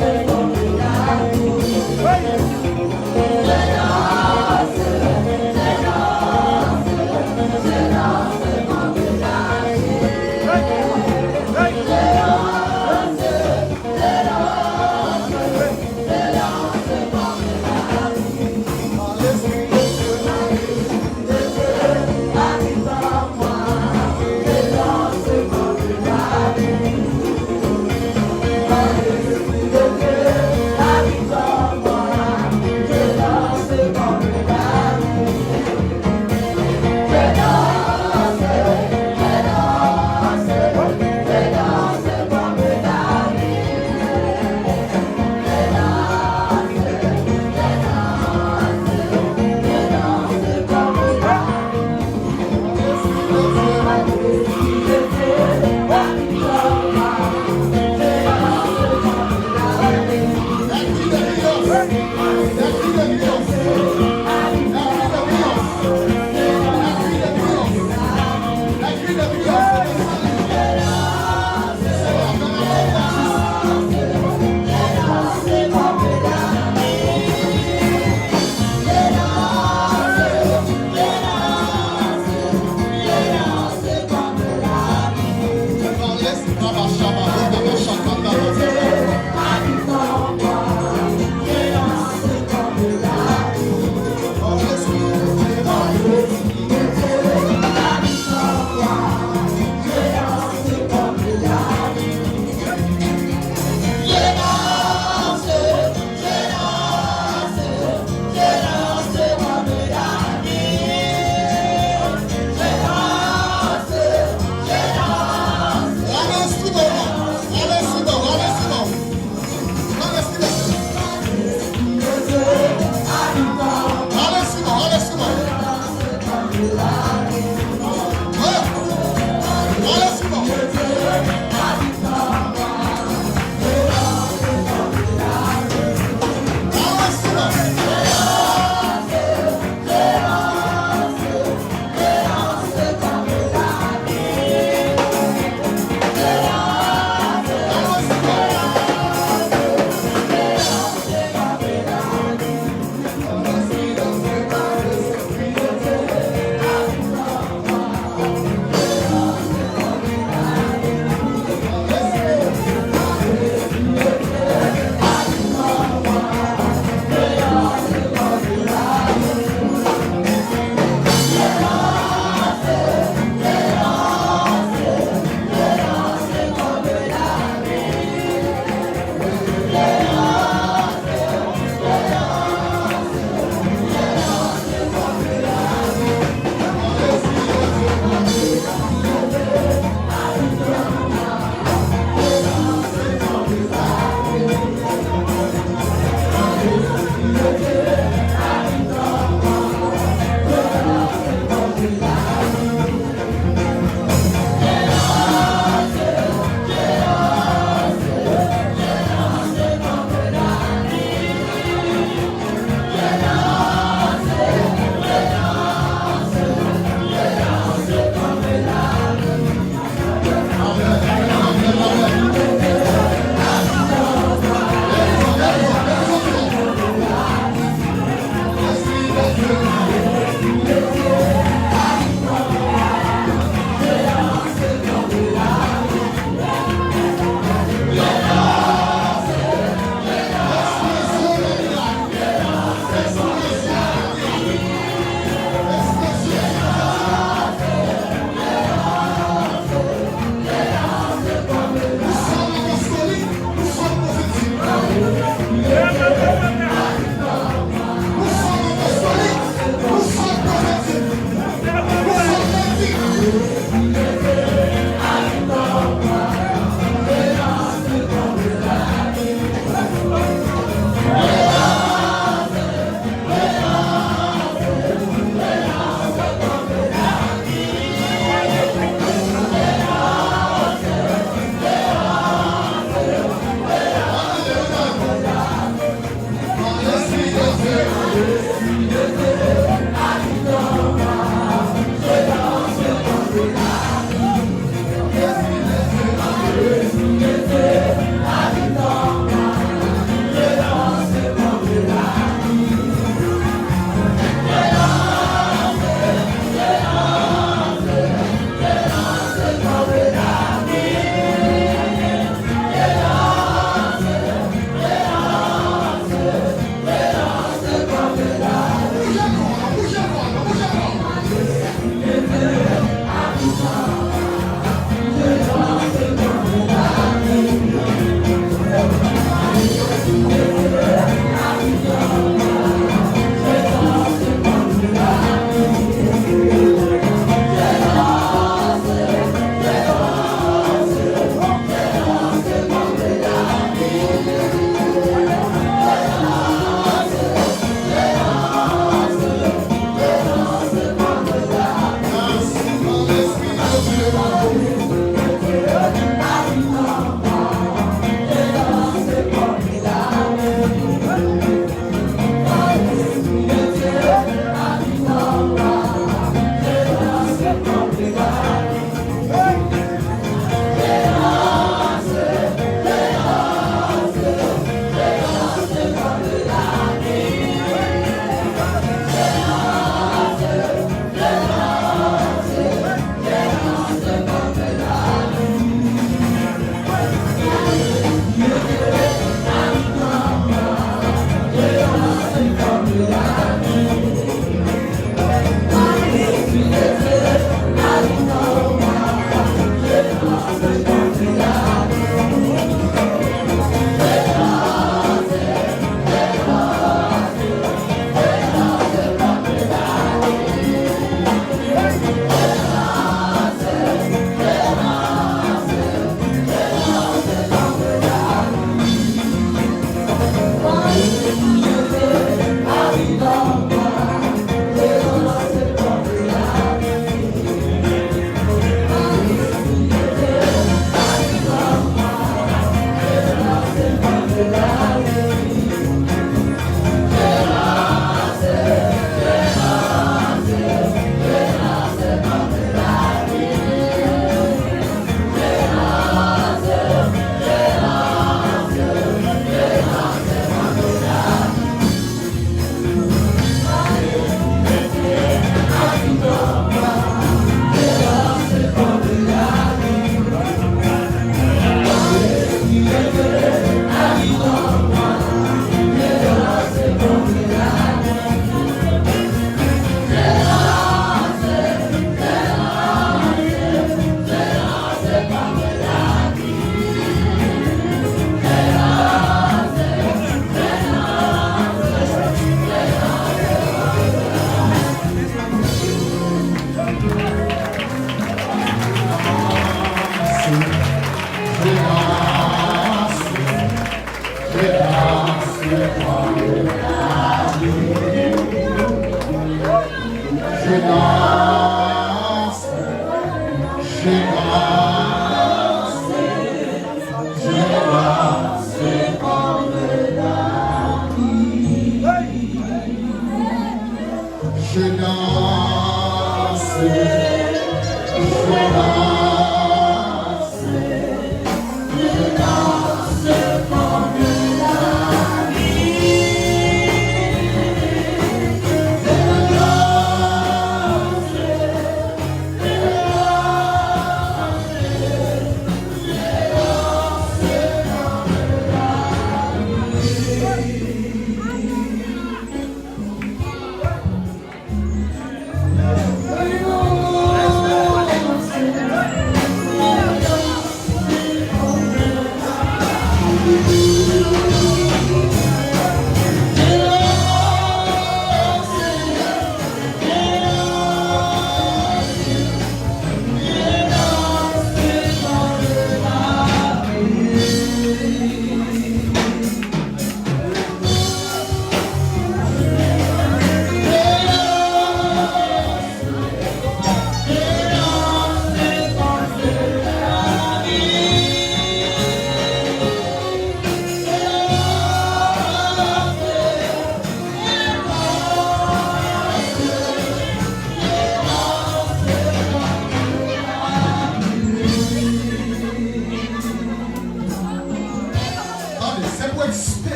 Thank you.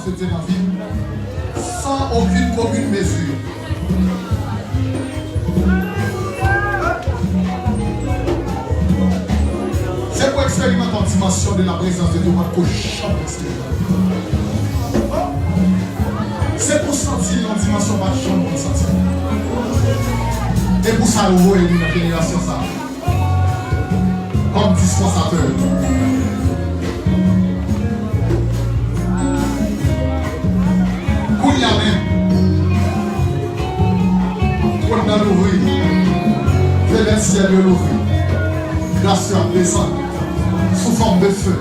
de Dieu dans la vie sans aucune commune mesure. C'est pour expérimenter en dimension de la présence de Dieu pour chaque. C'est pour sentir en dimension de la chambre pour sentir. Et pour ça, vous voyez dans la génération ça. Comme dispensateur. Kounia même. Qu'on a l'ouvrir. Fais le ciel de l'ouvrir. Grâce à descendre. Sous forme de feu.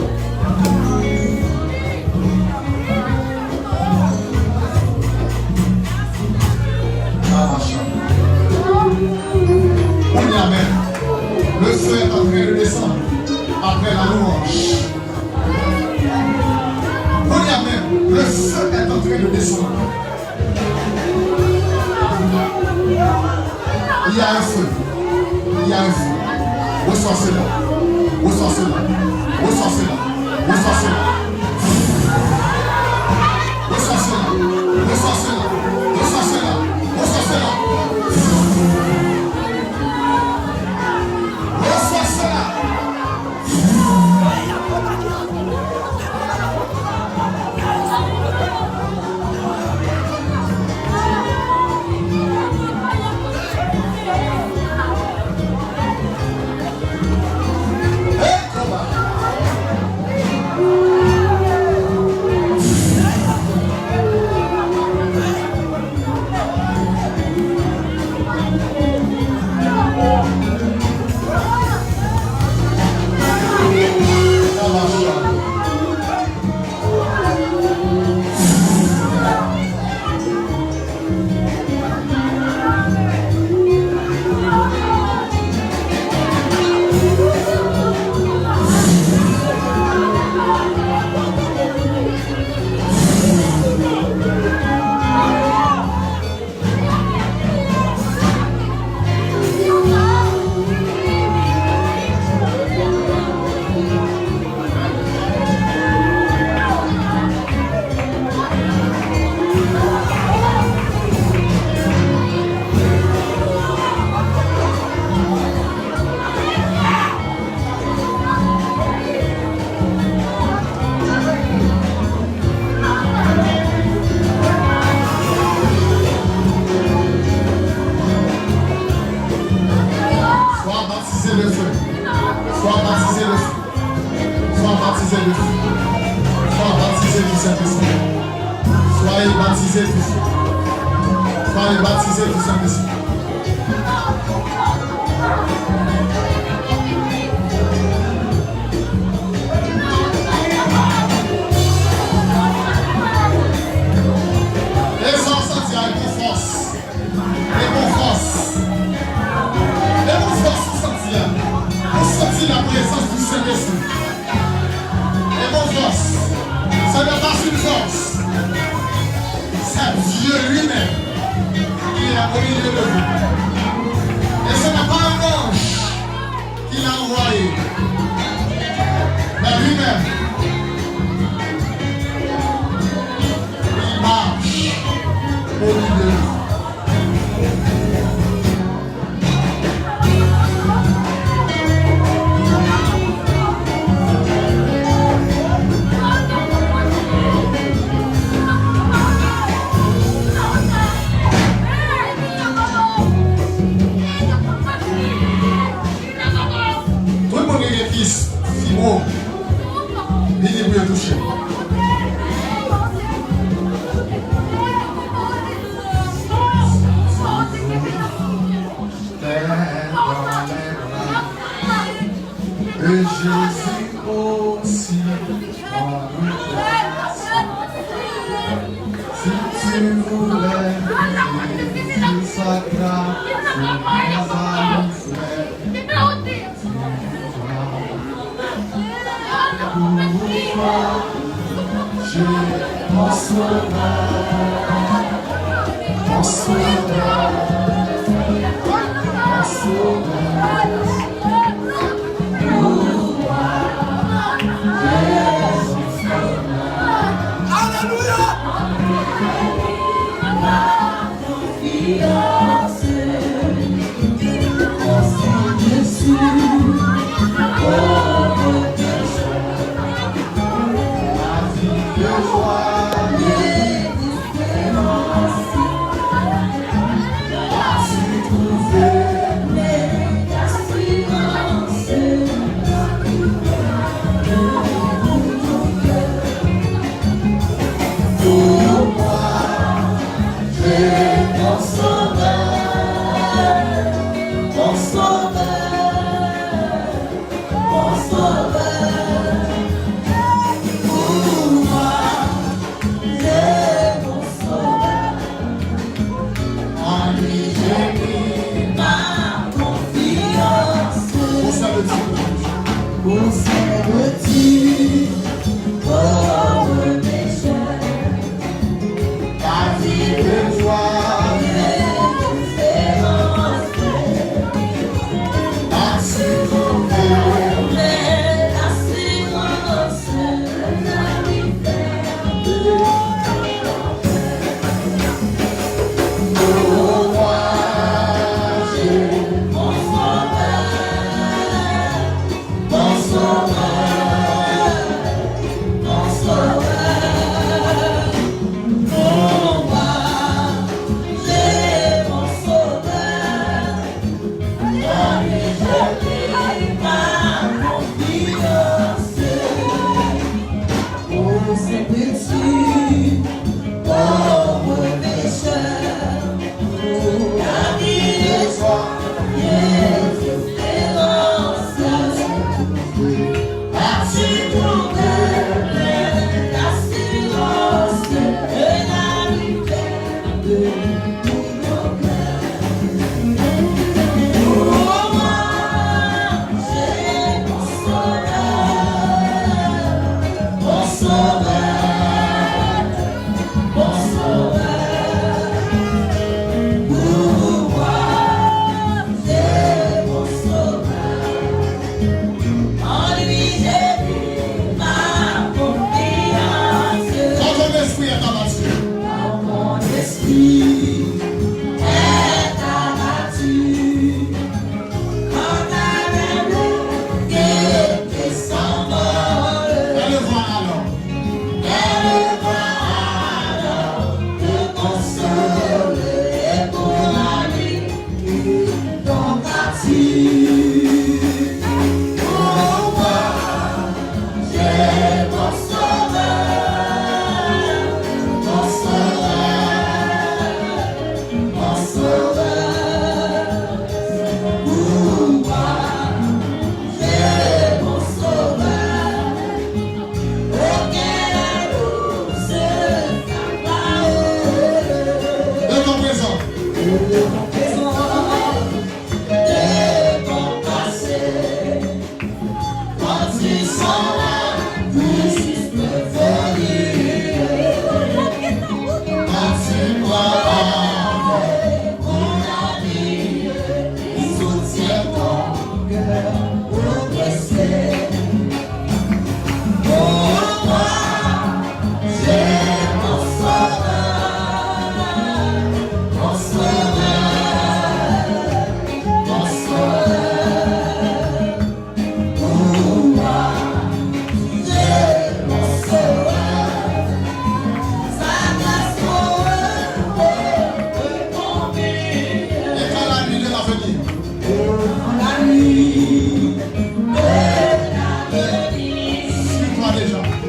Kounia même. Le feu est en train de descendre. Après la louange. Kounia même. Le feu est en train de descendre. Il y a un feu. Il y a un feu. Reçois cela. Reçois cela. Reçois cela. Reçois cela. Reçois cela. Reçois cela. Reçois cela. Reçois cela. Reçois cela. Mini pour y toucher. Et Jésus aussi si tu voulais sa grâce, je m'en sauverai, m'en sauverai, m'en sauverai. Suis-toi déjà.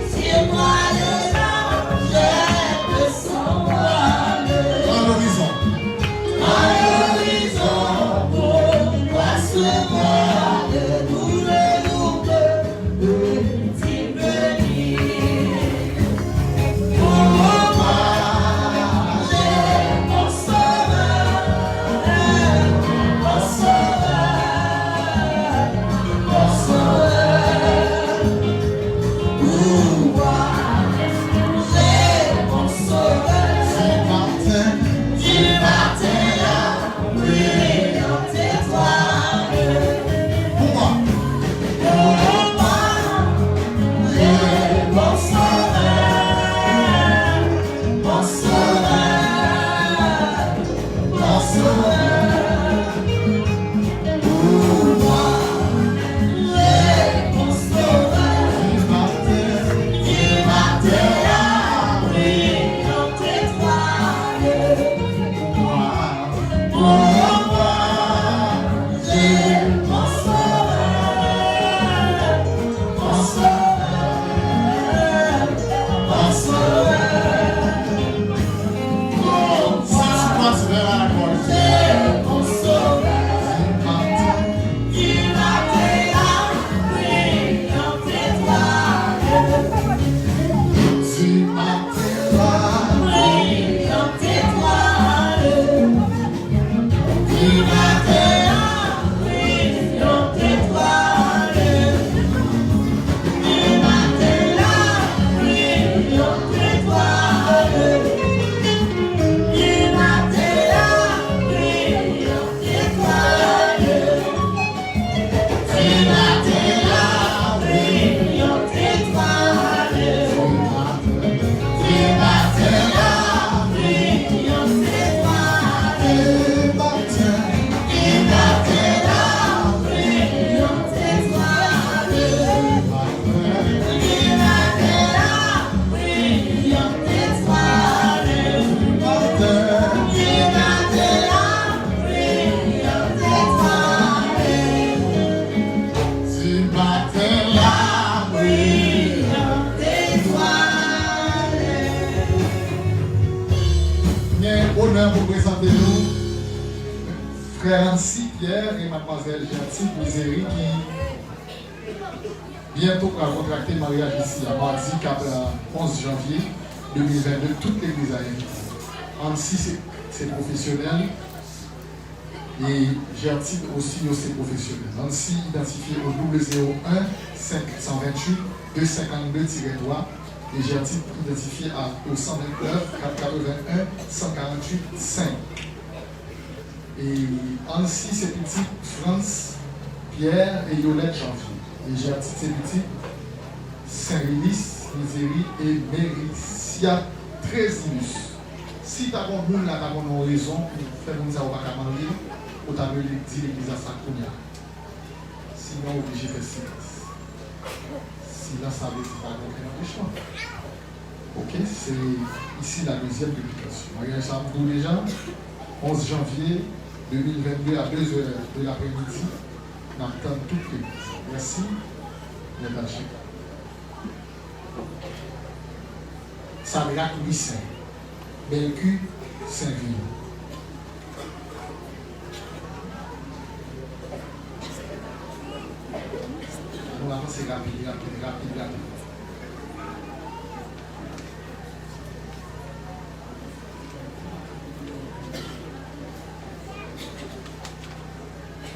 Honneur pour présenter nous frère Ansi Pierre et mademoiselle Gentille Miséry qui bientôt va contracter le mariage ici à mardi 11 janvier 2022, toute l'église a invité. Ansi c'est professionnel et Gentille aussi c'est professionnel. Ansi identifié au 001 528 252-3 et Gentille identifié au 129 481 148 5. Et Ansi c'est petit France, Pierre et Yolette Janvier. Et Gentille c'est petit Saint-Rélis, Miséry et Méricia Trésilus. Si tu as un monde là, tu as une raison pour faire un ça au bac à marier, ou tu as dit l'église à Sakonia. Sinon, obligé de faire silence. Silence, ça veut dire pas aucun empêchement. Ok, c'est ici la deuxième publication. Mariage Sambour déjà, 11 janvier 2022 à 2h de l'après-midi. On attend toute l'église. Merci. Merci. Sadrach Louis Saint, Belcu Saint-Ville. On va avancer rapide.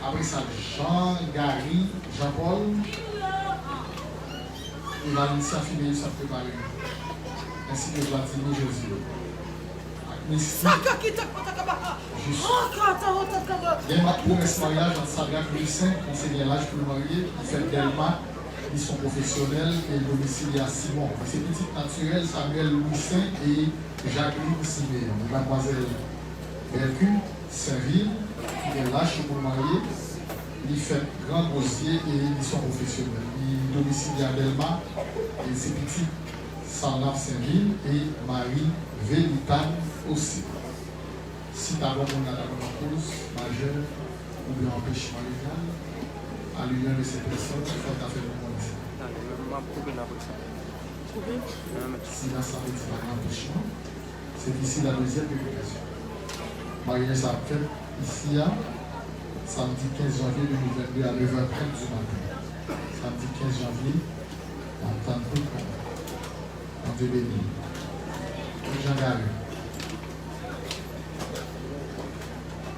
Après ça, Jean, Gary, Jean-Paul, et Valencia Fidel s'est préparé. Ainsi que Vladimir Josie. Juste. Il y a ma promesse mariage entre Sadrach Louis Saint, conseiller l'âge pour le marier, qui fait Delma, ils sont professionnels et le domicile est à Simon. C'est petit naturel, Samuel Louis Saint et Jacqueline Siméon. Mademoiselle Belcu, Saint-Ville, qui est l'âge pour le marier, il fait grand dossier et ils sont professionnels. Il domicile à Delma et c'est petit Sarnaf Saint-Ville et Marie Vélitan aussi. Si tu as un cause majeure ou bien empêchement légal, à l'union de ces personnes, il faut faire le monde. Si là, ça veut dire un empêchement, c'est ici la deuxième publication. Mariage ça fait ici, samedi 15 janvier 2022 à 9h30 du matin. Samedi 15 janvier, en temps de en 2000. Jean Garry.